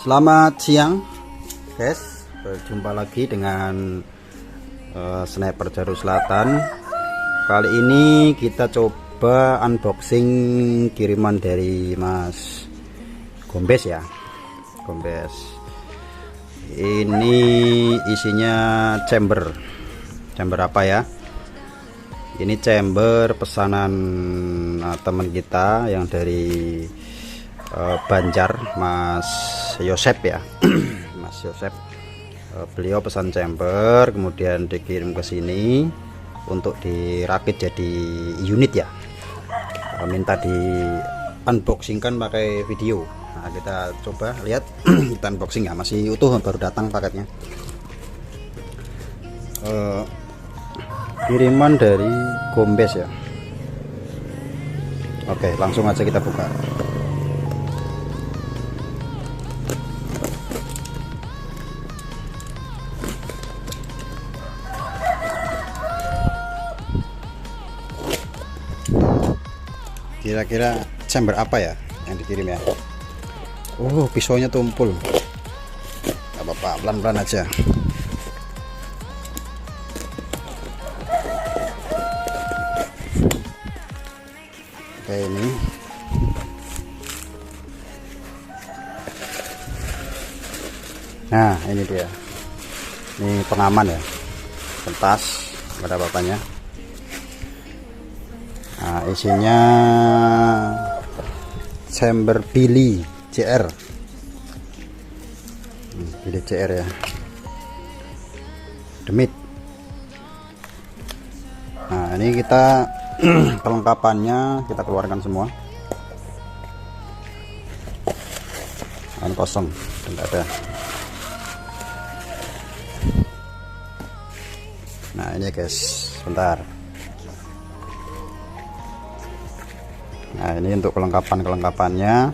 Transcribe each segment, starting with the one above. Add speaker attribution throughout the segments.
Speaker 1: Selamat siang guys, berjumpa lagi dengan Sniper Jarum Selatan. Kali ini kita coba unboxing kiriman dari Mas Gombes ya. Gombes ini isinya chamber apa ya, ini chamber pesanan teman kita yang dari Banjar, Mas Yosep ya. Mas Yosep, beliau pesan chamber kemudian dikirim ke sini untuk dirakit jadi unit ya. Minta di unboxingkan pakai video. Nah, kita coba lihat. Kita unboxing ya, masih utuh, baru datang paketnya. Kiriman dari Gombes ya. Oke, langsung aja kita buka. Kira-kira chamber apa ya yang dikirim ya? Oh, pisaunya tumpul. Gak apa-apa, pelan-pelan aja. Oke, ini nah, ini dia. Ini pengaman ya, pentas, ada apa-apanya. Nah, isinya chamber Billy CR. Billy CR ya, demit. Nah, ini kita kelengkapannya kita keluarkan semua. Ini kosong, tidak ada. Nah, ini guys, sebentar. Nah, ini untuk kelengkapannya,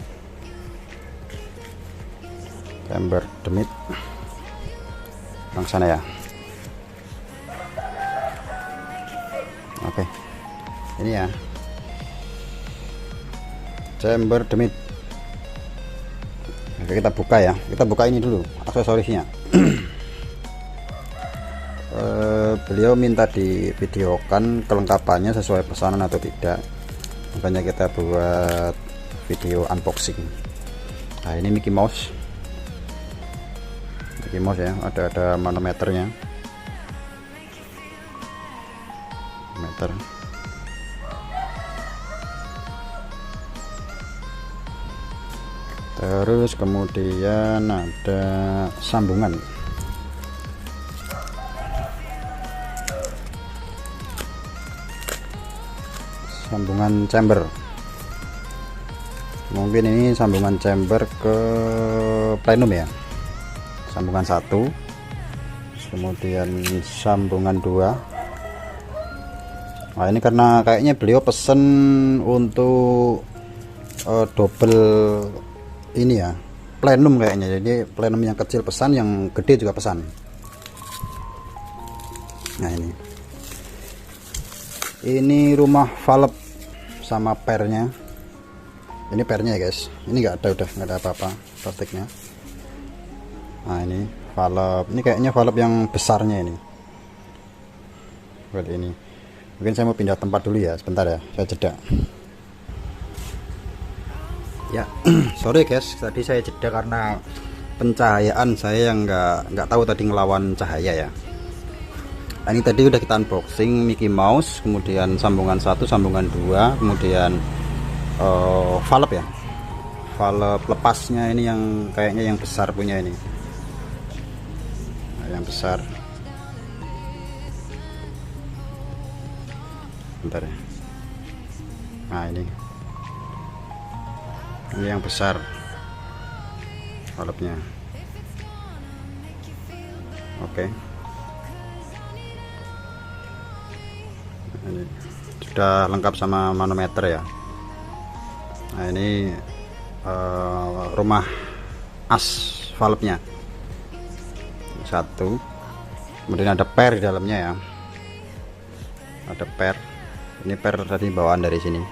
Speaker 1: chamber demit yang sana ya. Oke, ini ya, chamber demit. Oke, kita buka ya. Kita buka ini dulu aksesorisnya. Beliau minta divideokan kelengkapannya sesuai pesanan atau tidak, makanya kita buat video unboxing. Nah, ini Mickey Mouse ya, ada manometernya, meter. Terus kemudian ada sambungan chamber. Mungkin ini sambungan chamber ke plenum ya, sambungan 1, kemudian sambungan 2. Nah, ini karena kayaknya beliau pesen untuk double ini ya, plenum kayaknya. Jadi plenum yang kecil pesan, yang gede juga pesan. Nah, ini rumah valve sama pernya. Ini pernya ya guys, ini udah nggak ada apa-apa plastiknya. Nah, ini valve, ini kayaknya valve yang besarnya ini. Buat ini mungkin saya mau pindah tempat dulu ya, sebentar ya, saya jeda ya. Sorry guys, tadi saya jeda karena pencahayaan saya yang nggak tahu tadi ngelawan cahaya ya. Nah, ini tadi udah kita unboxing Mickey Mouse, kemudian sambungan 1, sambungan 2, kemudian valve ya, valve lepasnya ini yang kayaknya yang besar punya ini. Nah, yang besar, bentar ya. Nah, ini yang besar valve-nya. Oke. Ini sudah lengkap sama manometer ya. Nah, ini rumah as valve-nya 1, kemudian ada per di dalamnya ya, ada per. Ini per tadi bawaan dari sini.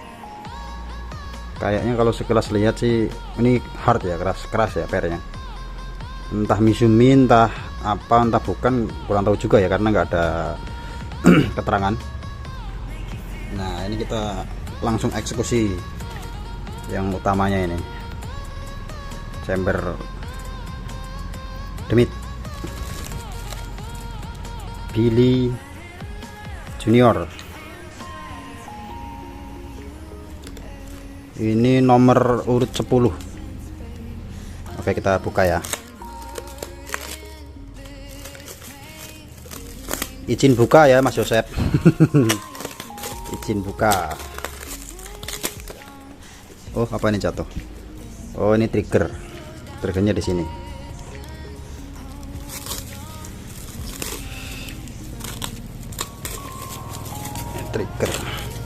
Speaker 1: Kayaknya kalau sekilas lihat sih ini hard ya, keras ya pernya. entah Mizumi entah apa entah bukan, kurang tahu juga ya karena nggak ada keterangan. Nah ini kita langsung eksekusi yang utamanya ini, chamber demit Billy Junior. Ini nomor urut 10. Oke, kita buka ya. Izin buka ya Mas Yosep. Izin buka. Oh, apa ini jatuh? Oh, ini trigger. Triggernya di sini. Trigger.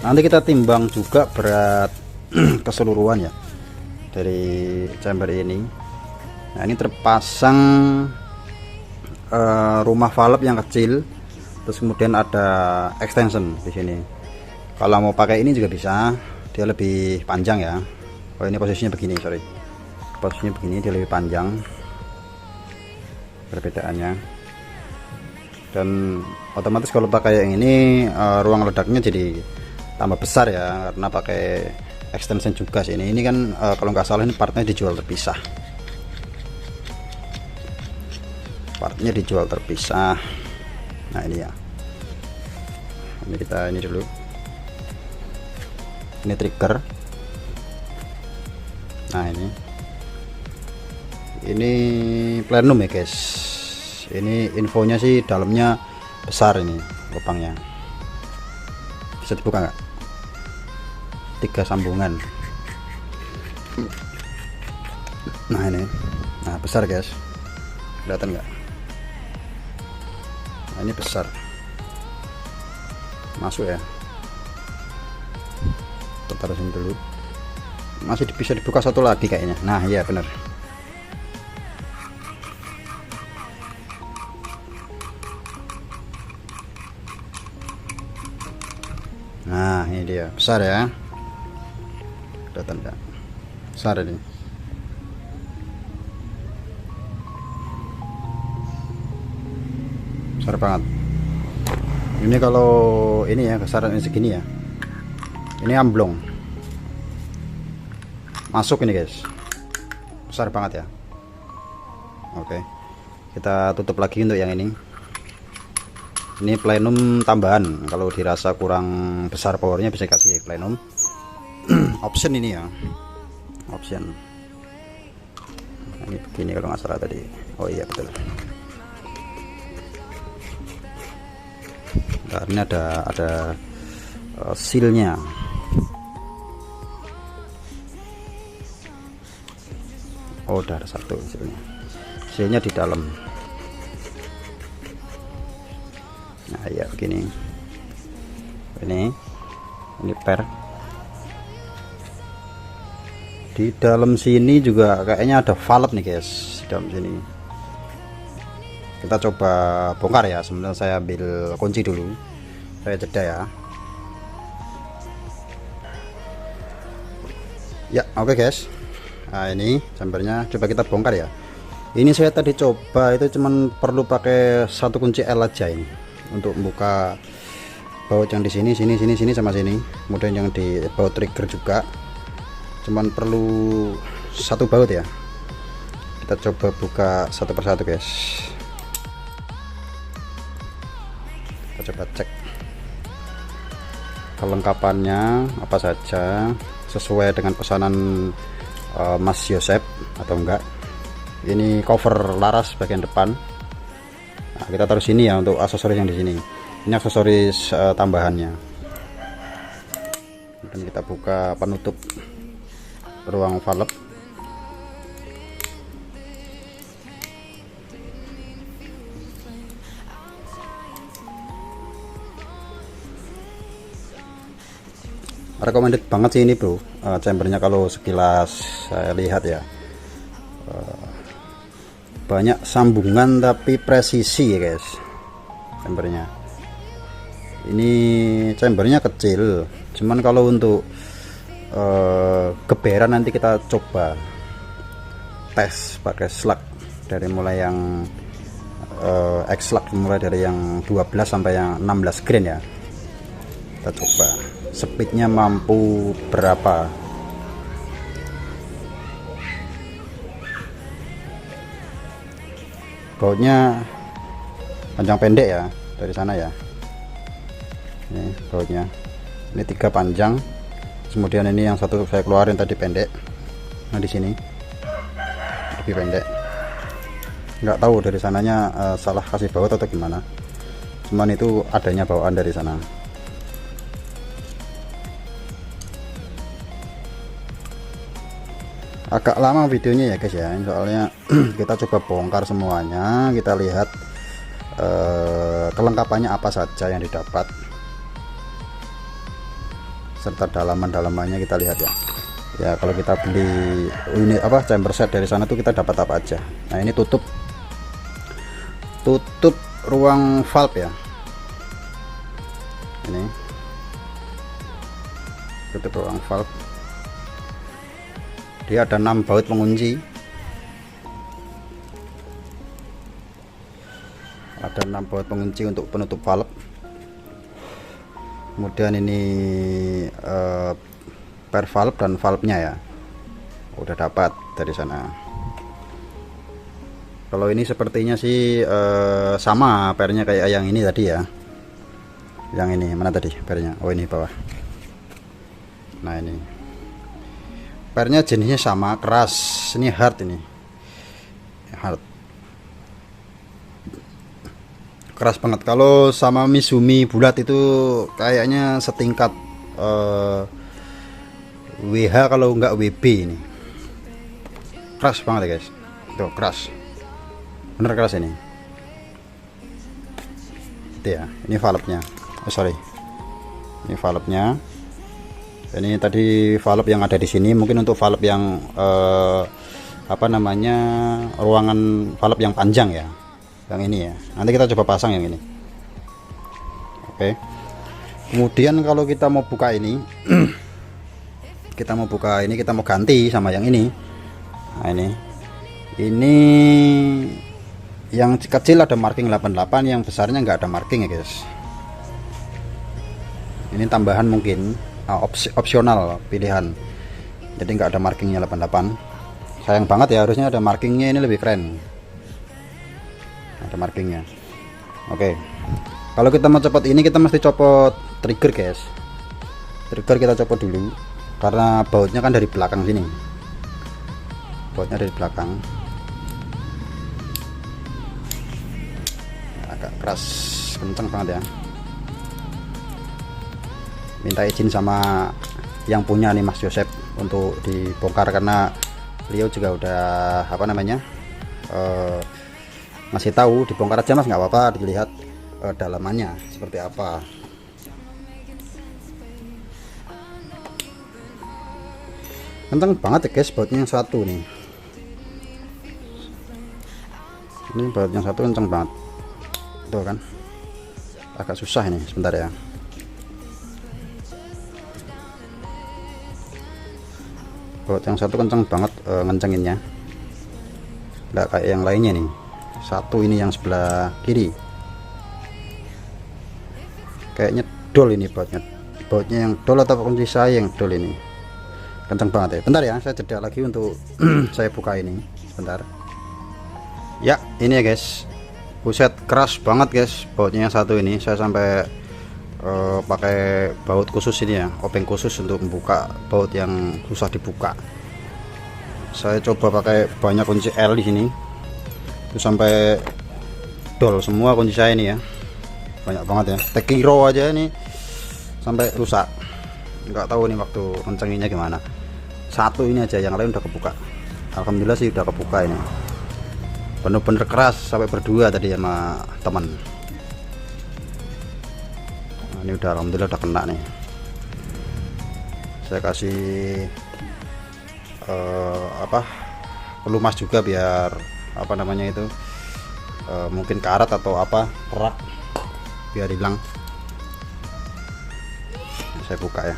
Speaker 1: Nanti kita timbang juga berat keseluruhan ya dari chamber ini. Nah, ini terpasang rumah valve yang kecil, terus kemudian ada extension di sini. Kalau mau pakai ini juga bisa, dia lebih panjang ya. Oh, ini posisinya begini, sorry, posisinya begini, dia lebih panjang perbedaannya. Dan otomatis kalau pakai yang ini ruang ledaknya jadi tambah besar ya, karena pakai extension juga sih ini kan kalau nggak salah ini partnya dijual terpisah, nah ini ya, ini kita ini dulu, ini trigger. Nah ini plenum ya guys, ini infonya sih dalamnya besar, ini lubangnya bisa dibuka nggak, 3 sambungan. Nah ini, nah besar guys, kelihatan nggak? Nah ini besar, masuk ya. Kita taruh sini dulu, masih bisa dibuka satu lagi kayaknya. Nah iya bener. Nah ini dia, besar ya, kelihatan nggak? Besar ini. Besar banget. Ini kalau ini ya, kesaran segini ya, ini amblong masuk ini guys, besar banget ya. Oke, kita tutup lagi untuk yang ini. Ini plenum tambahan, kalau dirasa kurang besar powernya bisa kasih plenum. Option ini ya, option. Ini begini kalau nggak salah tadi. Oh iya betul. Nah, ini ada sealnya. Oh udah ada satu sealnya. Sealnya di dalam. Nah ya begini. Ini per. Di dalam sini juga kayaknya ada valve nih guys, di dalam sini. Kita coba bongkar ya, sebenarnya saya ambil kunci dulu, saya jeda ya. Ya oke guys, nah ini chambernya coba kita bongkar ya. Ini saya tadi coba itu cuman perlu pakai satu kunci L aja ini untuk membuka baut yang di sini sama sini, kemudian yang di baut trigger juga cuman perlu satu baut ya. Kita coba buka satu persatu guys, kita coba cek kelengkapannya apa saja sesuai dengan pesanan Mas Yosep atau enggak. Ini cover laras bagian depan. Nah, kita taruh sini ya untuk aksesoris yang di sini. Ini aksesoris tambahannya. Dan kita buka penutup ruang valve. Recommended banget sih ini bro, chambernya kalau sekilas saya lihat ya, banyak sambungan tapi presisi ya guys chambernya. Ini chambernya kecil, cuman kalau untuk geberan nanti kita coba tes pakai slug dari mulai yang X-Lux, mulai dari yang 12 sampai yang 16 grain ya. Kita coba speednya mampu berapa. Bautnya panjang pendek ya dari sana ya. Ini bautnya, ini 3 panjang, kemudian ini yang satu saya keluarin tadi pendek. Nah di sini lebih pendek. Nggak tahu dari sananya salah kasih baut atau gimana, cuman itu adanya bawaan dari sana. Agak lama videonya ya guys ya, soalnya kita coba bongkar semuanya, kita lihat kelengkapannya apa saja yang didapat serta dalaman-dalamannya kita lihat ya. Ya kalau kita beli unit chamber set dari sana tuh kita dapat apa aja. Nah ini tutup ruang valve ya, ini tutup ruang valve. Dia ada 6 baut pengunci, ada 6 baut pengunci untuk penutup valve. Kemudian ini per valve dan valve-nya ya udah dapat dari sana. Kalau ini sepertinya sih sama pernya kayak yang ini tadi ya. Yang ini mana tadi pernya? Oh ini bawah. Nah ini pernya jenisnya sama, keras. Ini hard, ini hard, keras banget. Kalau sama Mizumi bulat itu kayaknya setingkat WH, kalau enggak WB. Ini keras banget ya guys, tuh keras, bener keras ini. Itu ya, ini valve-nya. Sorry, ini valve-nya. Ini tadi valve yang ada di sini, mungkin untuk valve yang ruangan valve yang panjang ya, yang ini ya. Nanti kita coba pasang yang ini. Oke. Kemudian kalau kita mau buka ini kita mau ganti sama yang ini. Nah ini yang kecil ada marking 88, yang besarnya nggak ada marking ya guys. Ini tambahan mungkin, opsional pilihan, jadi nggak ada markingnya 88. Sayang banget ya, harusnya ada markingnya, ini lebih keren, ada markingnya. Oke, kalau kita mau copot ini kita mesti copot trigger guys. Trigger kita copot dulu karena bautnya kan dari belakang sini, bautnya dari belakang. Agak keras, kenceng banget ya. Minta izin sama yang punya nih Mas Joseph untuk dibongkar, karena beliau juga udah ngasih tahu dibongkar aja Mas, nggak apa-apa, dilihat dalamannya seperti apa. Kenceng banget ya guys bautnya yang satu nih. Ini bautnya satu kenceng banget tuh kan, agak susah ini, sebentar ya. Baut yang satu kenceng banget ngencenginnya, nggak kayak yang lainnya nih. Satu ini yang sebelah kiri kayaknya dol, ini bautnya yang dol atau kunci saya yang dol, ini kenceng banget ya. Bentar ya, saya jeda lagi untuk saya buka ini sebentar ya. Ini ya guys, buset keras banget guys bautnya yang satu ini. Saya sampai pakai baut khusus ini ya, obeng khusus untuk membuka baut yang susah dibuka. Saya coba pakai banyak kunci L di sini, itu sampai dol semua kunci saya ini ya, banyak banget ya. Tekiro aja ini sampai rusak, nggak tahu nih waktu kencenginya gimana. Satu ini aja, yang lain udah kebuka. Alhamdulillah sih udah kebuka ini, bener-bener keras, sampai berdua tadi sama teman. Ini udah alhamdulillah udah kena nih. Saya kasih pelumas juga biar mungkin karat atau kerak biar hilang. Saya buka ya.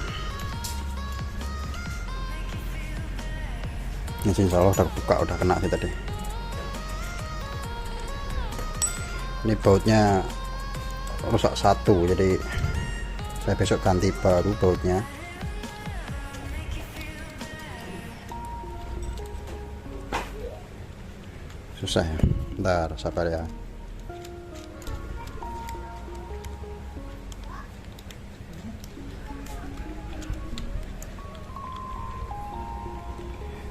Speaker 1: Ini insya Allah udah buka, udah kena sih tadi. Ini bautnya rusak satu, jadi saya besok ganti baru bautnya. Susah ya, bentar sabar ya.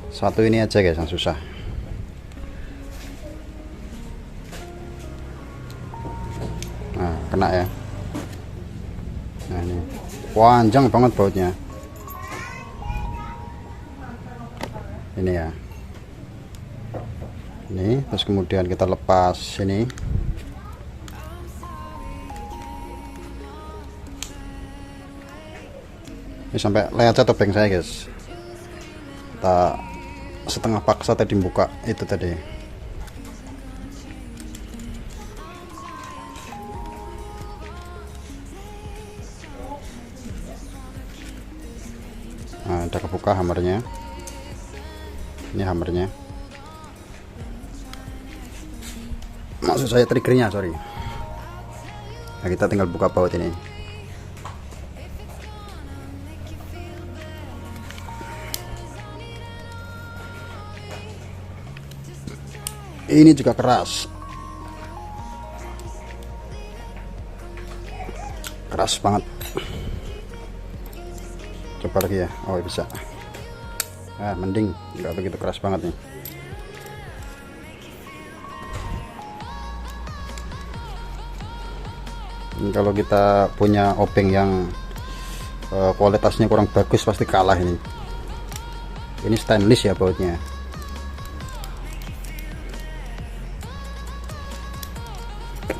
Speaker 1: Satu ini aja guys yang susah. Nah, kena ya. Nah, ini panjang banget bautnya. Ini ya. Ini terus kemudian kita lepas ini. Ini sampai lecet topeng saya guys. Kita setengah paksa tadi buka itu tadi. Nah, udah kebuka hammernya. Ini hammernya. Maksud saya triggernya, sorry. Nah, kita tinggal buka baut ini. Ini juga keras banget. Coba lagi ya. Oh, bisa. Mending nggak begitu keras banget nih. Ini kalau kita punya obeng yang kualitasnya kurang bagus pasti kalah ini. Ini stainless ya bautnya.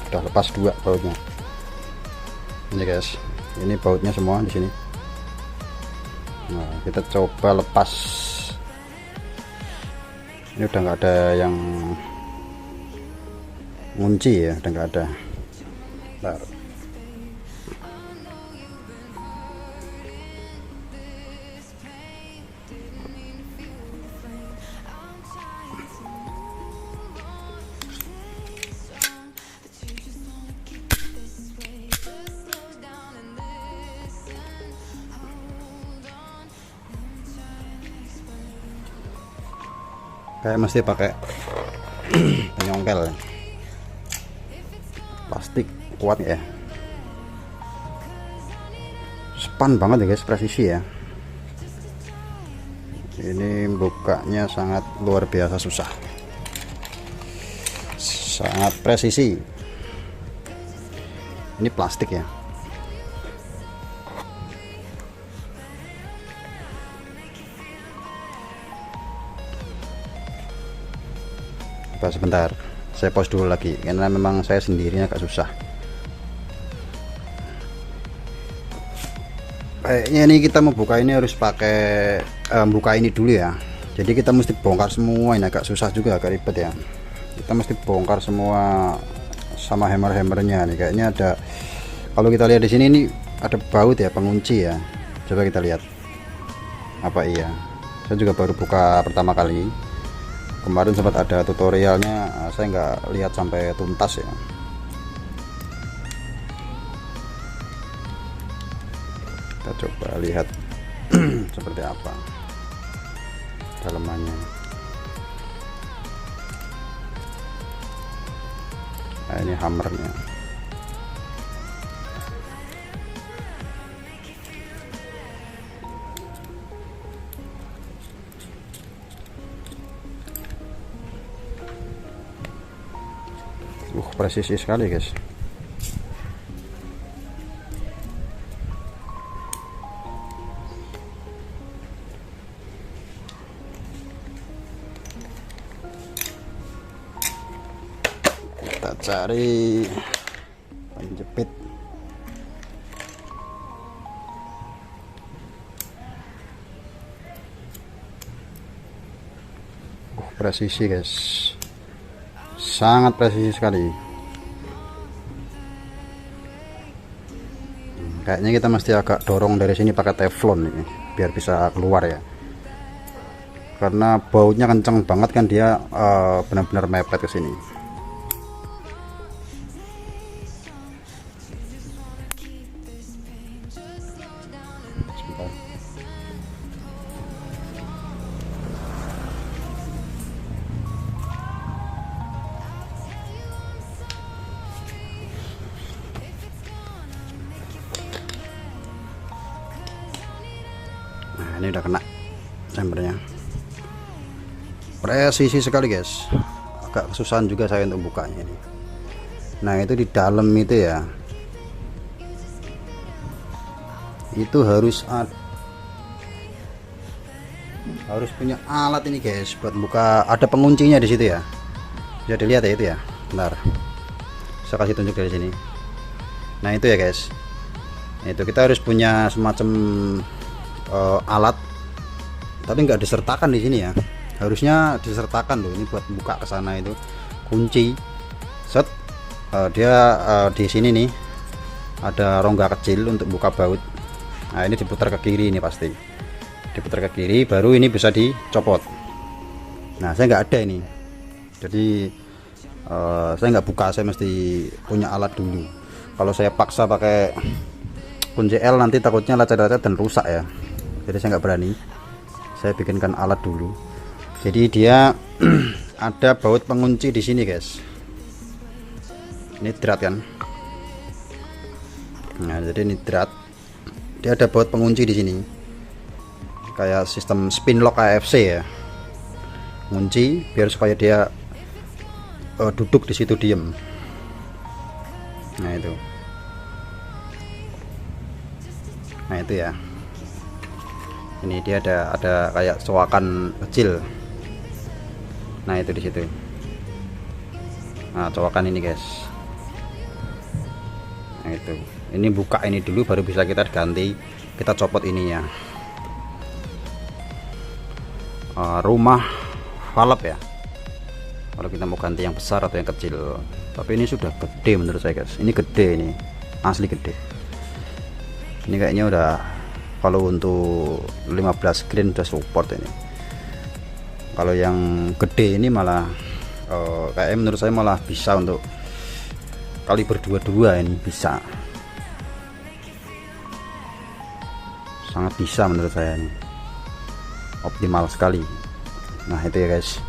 Speaker 1: Udah lepas dua bautnya. Ini guys, ini bautnya semua di sini. Nah, kita coba lepas. Ini udah nggak ada yang ngunci ya, udah nggak ada. Bentar. Kayak mesti pakai penyongkel plastik kuat ya, span banget ya guys, presisi ya. Ini bukanya sangat luar biasa susah, sangat presisi. Ini plastik ya. Sebentar, saya pause dulu lagi karena memang saya sendirinya agak susah. Kayaknya ini kita mau buka ini harus pakai buka ini dulu ya. Jadi kita mesti bongkar semua, ini agak susah juga, agak ribet ya. Kita mesti bongkar semua sama hammer-hammernya nih. Kayaknya ada, kalau kita lihat di sini ini ada baut ya, pengunci ya. Coba kita lihat. Apa iya? Saya juga baru buka pertama kali. Kemarin sempat ada tutorialnya, saya nggak lihat sampai tuntas ya. Kita coba lihat seperti apa dalamannya. Nah, ini hammernya. Presisi sekali guys. Kita cari penjepit. Presisi guys, sangat presisi sekali. Kayaknya kita mesti agak dorong dari sini pakai teflon ini biar bisa keluar ya, karena bautnya kenceng banget kan, dia benar-benar mepet ke sini. ini udah kena chambernya, presisi sekali guys. Agak kesusahan juga saya untuk bukanya ini. Nah itu di dalam itu ya, itu harus punya alat ini guys buat buka. Ada penguncinya di situ ya, bisa dilihat ya itu ya. Bentar, saya kasih tunjuk dari sini. Nah itu ya guys, itu kita harus punya semacam alat, tapi nggak disertakan di sini ya. Harusnya disertakan loh, ini buat buka ke sana itu kunci. Set, dia di sini nih ada rongga kecil untuk buka baut. Nah ini diputar ke kiri, ini pasti diputar ke kiri, baru ini bisa dicopot. Nah saya nggak ada ini, jadi saya nggak buka, saya mesti punya alat dulu. Kalau saya paksa pakai kunci L nanti takutnya lecet-lecet dan rusak ya, jadi saya nggak berani. Saya bikinkan alat dulu. Jadi dia ada baut pengunci di sini guys, ini drat kan. Nah jadi ini drat, dia ada baut pengunci di sini, kayak sistem spin lock AFC ya, kunci biar supaya dia duduk di situ diem. Nah itu ya, ini dia ada kayak cowakan kecil. Nah itu di situ. Nah cowakan ini guys. Nah itu, ini buka ini dulu baru bisa kita ganti, kita copot ininya. Rumah valve ya, kalau kita mau ganti yang besar atau yang kecil. Tapi ini sudah gede menurut saya guys, ini gede, ini asli gede. Ini kayaknya udah, kalau untuk 15 grain udah support ini. Kalau yang gede ini malah kayaknya menurut saya malah bisa untuk kaliber 22, ini bisa, sangat bisa menurut saya ini, optimal sekali. Nah itu ya guys.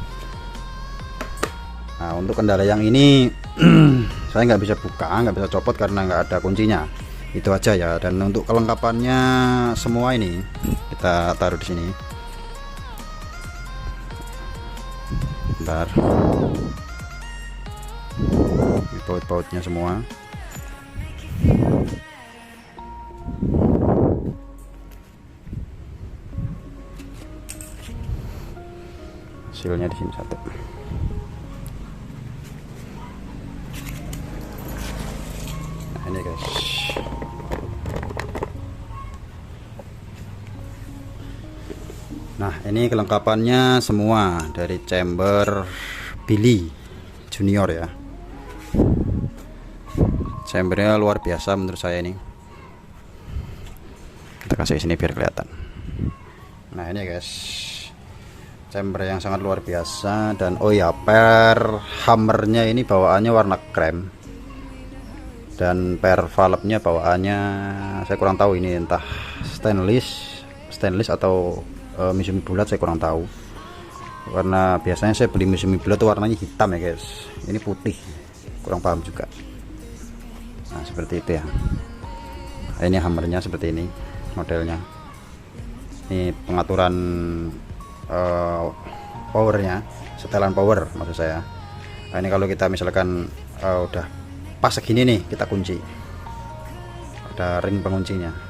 Speaker 1: Nah untuk kendala yang ini saya nggak bisa buka, nggak bisa copot karena nggak ada kuncinya. Itu aja ya. Dan untuk kelengkapannya semua ini kita taruh di sini. Bentar, ini baut-bautnya semua. Hasilnya di sini satu. Nah ini guys. Nah ini kelengkapannya semua dari chamber Billy Junior ya. Chambernya luar biasa menurut saya ini. Kita kasih sini biar kelihatan. Nah ini guys, chamber yang sangat luar biasa. Dan oh ya, per hammernya ini bawaannya warna krem, dan per valve-nya bawaannya saya kurang tahu, ini entah stainless atau Mitsumi bulat, saya kurang tahu. Karena biasanya saya beli Mitsumi bulat itu warnanya hitam ya guys, ini putih, kurang paham juga. Nah seperti itu ya. Ini hammernya seperti ini modelnya. Ini pengaturan powernya, setelan power maksud saya. Nah, ini kalau kita misalkan udah pas segini nih, kita kunci, ada ring penguncinya.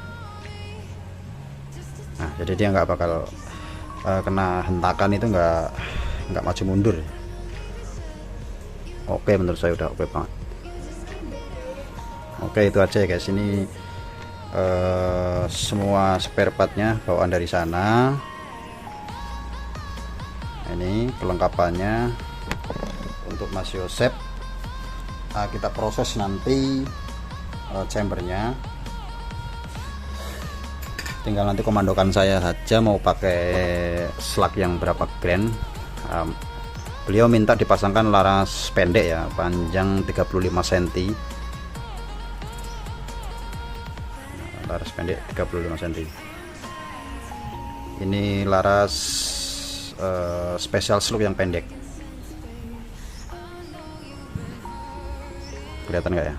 Speaker 1: Nah jadi dia nggak bakal kena hentakan, itu nggak maju mundur. Oke menurut saya udah oke banget. Oke itu aja ya guys. Ini semua spare partnya bawaan dari sana. Ini pelengkapannya untuk Mas Yosep. Kita proses nanti chambernya, tinggal nanti komandokan saya saja mau pakai slug yang berapa grain. Beliau minta dipasangkan laras pendek ya, panjang 35 cm, laras pendek 35 cm. Ini laras special slug yang pendek. Kelihatan nggak ya?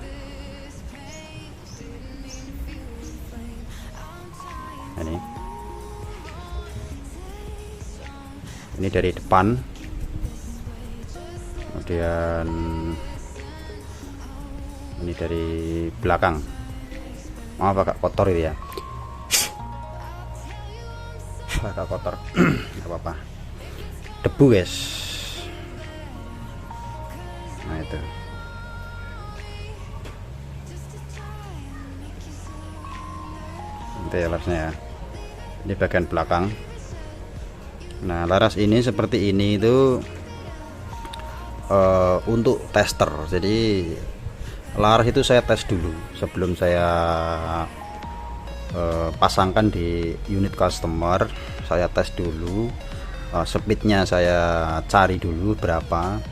Speaker 1: Ini Ini dari depan, kemudian ini dari belakang. Maaf agak kotor itu ya, agak kotor. Nggak apa-apa, debu guys. Nah itu nanti larasnya ya, di bagian belakang. Nah laras ini seperti ini itu untuk tester. Jadi laras itu saya tes dulu sebelum saya pasangkan di unit customer. Saya tes dulu, speednya saya cari dulu berapa,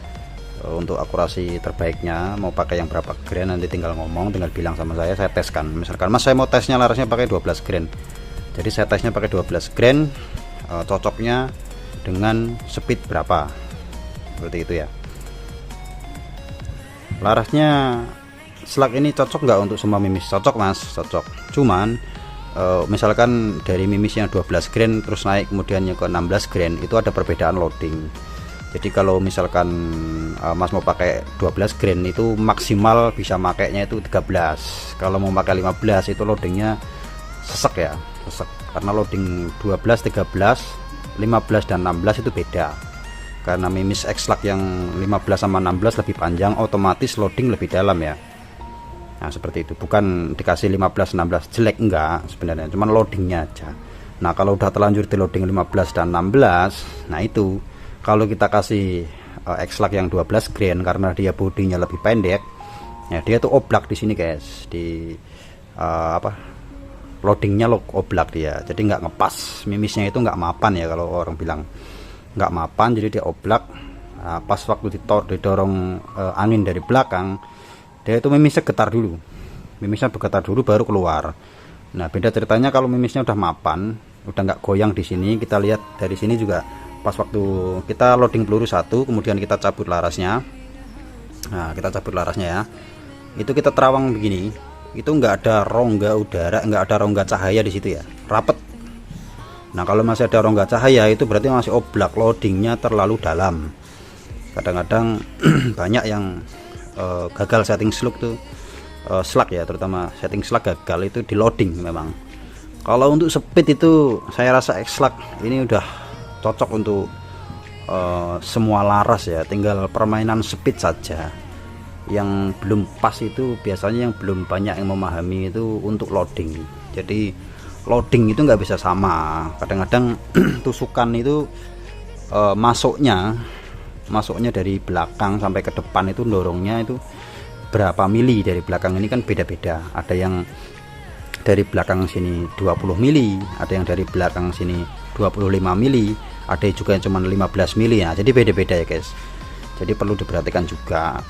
Speaker 1: untuk akurasi terbaiknya mau pakai yang berapa grain, nanti tinggal ngomong, tinggal bilang sama saya teskan. Misalkan Mas saya mau tesnya larasnya pakai 12 grain, jadi saya tesnya pakai 12 grain, cocoknya dengan speed berapa, seperti itu ya. Larasnya slug ini cocok nggak untuk semua mimis? Cocok Mas, cocok. Cuman misalkan dari mimis yang 12 grain terus naik kemudian ke 16 grain, itu ada perbedaan loading. Jadi kalau misalkan Mas mau pakai 12 grain itu maksimal bisa makainya itu 13. Kalau mau pakai 15 itu loadingnya sesek ya, sesek. Karena loading 12, 13, 15 dan 16 itu beda. Karena mimis X-Lug yang 15 sama 16 lebih panjang, otomatis loading lebih dalam ya. Nah seperti itu, bukan dikasih 15 16 jelek, enggak sebenarnya, cuman loadingnya aja. Nah kalau udah terlanjur di loading 15 dan 16, nah itu kalau kita kasih X-Lug yang 12 grain karena dia bodinya lebih pendek ya, dia tuh oblak di sini guys, di loadingnya oblak dia, jadi nggak ngepas, mimisnya itu nggak mapan ya, kalau orang bilang nggak mapan, jadi dia oblak. Nah, pas waktu didorong angin dari belakang, dia itu mimisnya getar dulu, mimisnya bergetar dulu baru keluar. Nah beda ceritanya kalau mimisnya udah mapan, udah nggak goyang di sini. Kita lihat dari sini juga, pas waktu kita loading peluru satu kemudian kita cabut larasnya. Nah kita cabut larasnya ya, itu kita terawang begini, itu nggak ada rongga udara, nggak ada rongga cahaya di situ ya, rapet. Nah kalau masih ada rongga cahaya itu berarti masih oblak, loadingnya terlalu dalam. Kadang-kadang banyak yang gagal setting slug tuh, slug ya, terutama setting slug gagal itu di loading memang. Kalau untuk speed itu saya rasa X-Lug ini udah cocok untuk semua laras ya, tinggal permainan speed saja. Yang belum pas itu biasanya yang belum banyak yang memahami itu untuk loading. Jadi loading itu nggak bisa sama, kadang-kadang tusukan itu masuknya dari belakang sampai ke depan itu dorongnya itu berapa mili dari belakang ini kan beda-beda. Ada yang dari belakang sini 20 mili, ada yang dari belakang sini 25 mili, ada juga yang cuma 15 mili ya. Jadi beda-beda ya guys, jadi perlu diperhatikan juga.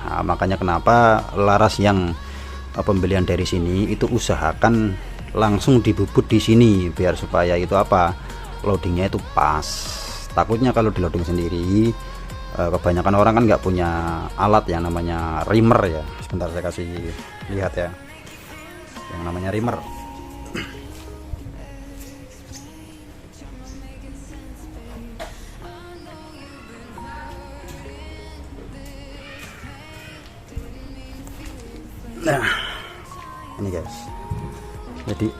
Speaker 1: Nah, makanya kenapa laras yang pembelian dari sini itu usahakan langsung dibubut di sini biar supaya itu loadingnya itu pas. Takutnya kalau di loading sendiri, kebanyakan orang kan nggak punya alat yang namanya reamer ya. Sebentar saya kasih lihat ya, yang namanya reamer. Nah ini guys, jadi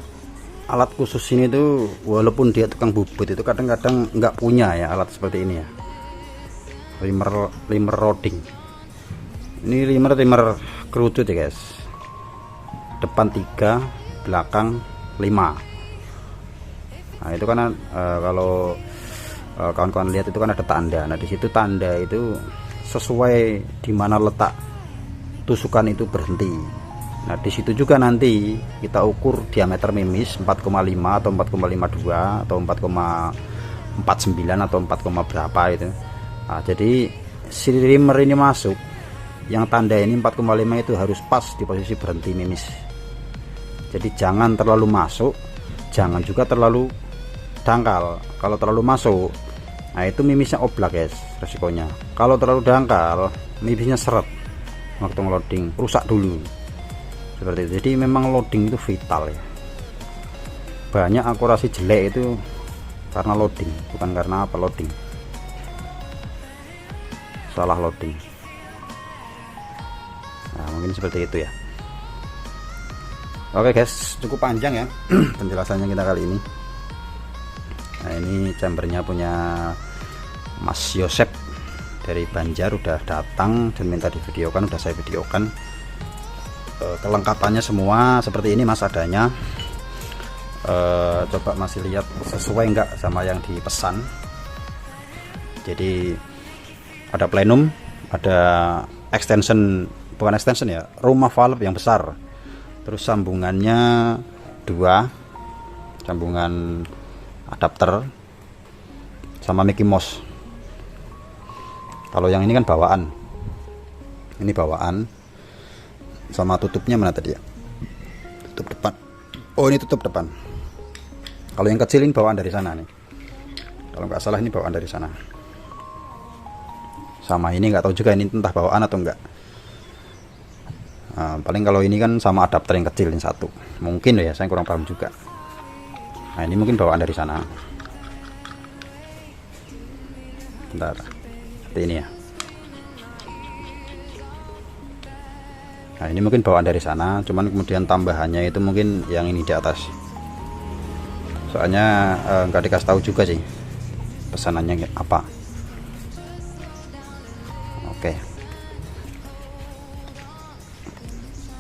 Speaker 1: alat khusus ini tuh walaupun dia tukang bubut itu kadang-kadang nggak punya ya alat seperti ini ya, reamer loading. Ini reamer kerucut ya guys, depan 3 belakang 5. Nah itu kan kalau kawan-kawan lihat itu kan ada tanda. Nah di situ tanda itu sesuai di mana letak tusukan itu berhenti. Nah di situ juga nanti kita ukur diameter mimis 4,5 atau 4,52 atau 4,49 atau 4, berapa itu. Nah, jadi si reamer ini masuk, yang tanda ini 4,5 itu harus pas di posisi berhenti mimis. Jadi jangan terlalu masuk, jangan juga terlalu dangkal. Kalau terlalu masuk, nah itu mimisnya oblak guys resikonya. Kalau terlalu dangkal, mimisnya seret waktu loading, rusak dulu. Seperti itu. Jadi memang loading itu vital ya. Banyak akurasi jelek itu karena loading, bukan karena loading. salah loading. Nah, mungkin seperti itu ya. Oke guys, cukup panjang ya penjelasannya kita kali ini. Nah, ini chambernya punya Mas Yosep dari Banjar, udah datang dan minta divideokan, udah saya videokan. Kelengkapannya semua seperti ini Mas adanya. Coba masih lihat sesuai enggak sama yang dipesan. Jadi ada plenum, ada extension, bukan extension ya, rumah valve yang besar. Terus sambungannya 2, sambungan adapter sama Mickey Mouse. Kalau yang ini kan bawaan, ini bawaan sama tutupnya mana tadi ya, tutup depan. Oh, ini tutup depan. Kalau yang kecil ini bawaan dari sana nih, kalau nggak salah ini bawaan dari sana. Sama ini nggak tahu juga ini entah bawaan atau enggak. Nah, paling kalau ini kan sama adapter yang kecil ini satu, mungkin ya, saya kurang paham juga. Nah, ini mungkin bawaan dari sana. Bentar, seperti ini ya. Nah, ini mungkin bawaan dari sana, cuman kemudian tambahannya itu mungkin yang ini di atas. Soalnya nggak dikasih tahu juga sih pesanannya apa.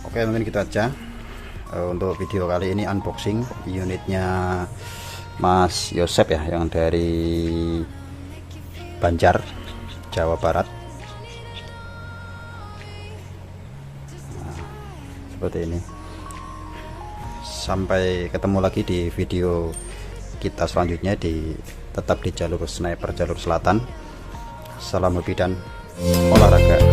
Speaker 1: Oke, mungkin gitu aja untuk video kali ini, unboxing unitnya Mas Yosep ya, yang dari Banjar, Jawa Barat. Nah, seperti ini. Sampai ketemu lagi di video kita selanjutnya, tetap di jalur sniper, jalur selatan. Salam hobi dan olahraga.